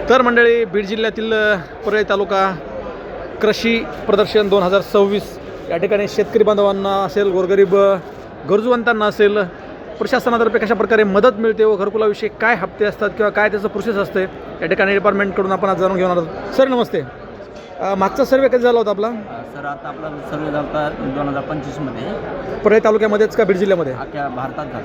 तर मंडळी, बीड जिल्ह्यातील परळी तालुका कृषी प्रदर्शन 2026 या ठिकाणी शेतकरी बांधवांना असेल, गोरगरीब गरजूवंतांना असेल, प्रशासनातर्फे कशा प्रकारे मदत मिळते व घरकुलाविषयी काय हप्ते असतात किंवा काय त्याचं प्रोसेस असते या ठिकाणी डिपार्टमेंटकडून आपण आज जाणून घेणार आहोत. सर नमस्ते. मागचा सर्वे कधी झाला होता आपला? सर आता आपला सर्वे झाला होता 2025 मध्ये. परळी तालुक्यामध्येच का बीड जिल्ह्यामध्ये? अख्ख्या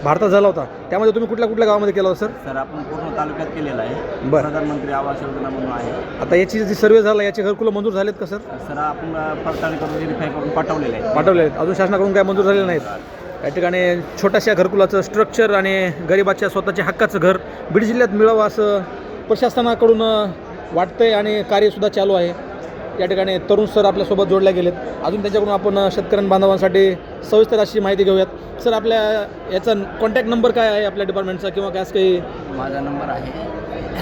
भारतात झाला होता. त्यामध्ये तुम्ही कुठल्या कुठल्या गावामध्ये केला होता सर? सर आपण पूर्ण तालुक्यात केलेला आहे. बरं. प्रधानमंत्री आवास योजना म्हणून आहे. आता याची जी सर्वे झाला याचे घरकुलं मंजूर झालेत का सर? सर आपण पडताळणी करून व्हेरीफाय करून पाठवलेले आहे. पाठवले आहेत. अजून शासनाकडून काय मंजूर झालेले नाहीत. या ठिकाणी छोट्याशा घरकुलाचं स्ट्रक्चर आणि गरिबाच्या स्वतःच्या हक्काचं घर बीड जिल्ह्यात मिळावं असं प्रशासनाकडून वाटतंय आणि कार्यसुद्धा चालू आहे. या ठिकाणी तरुण सर आपल्यासोबत जोडले गेलेत. अजून त्यांच्याकडून आपण शेतकऱ्यां बांधवांसाठी सविस्तर अशी माहिती घेऊयात. सर आपल्या याचा कॉन्टॅक्ट नंबर काय आहे आपल्या डिपार्टमेंटचा किंवा काय असं काही? माझा नंबर आहे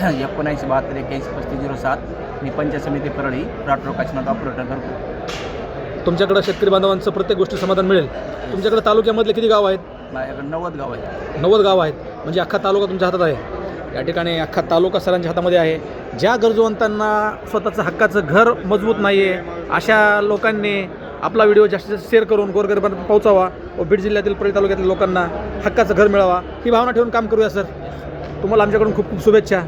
7972813507. मी पंचायत समिती परळी राठोड काशीनाथ ऑपरेटर घरकुल. तुमच्याकडं शेतकरी बांधवांचं प्रत्येक गोष्टी समाधान मिळेल. तुमच्याकडे तालुक्यामधले किती गाव आहेत? माझ्याकडे 90 गाव आहेत. 90 गाव आहेत. म्हणजे अख्खा तालुका तुमच्या हातात आहे. या ठिकाणी अख्खा तालुका सरांच्या हातामध्ये आहे. ज्या गरजूवंतांना स्वतःचं हक्काचं घर मजबूत नाही आहे अशा लोकांनी आपला व्हिडिओ जास्तीत जास्त शेअर करून गोरगरिबांना पोहोचावा व बीड जिल्ह्यातील परळी तालुक्यातील लोकांना हक्काचं घर मिळावा ही भावना ठेवून काम करूया सर. तुम्हाला आमच्याकडून खूप खूप शुभेच्छा.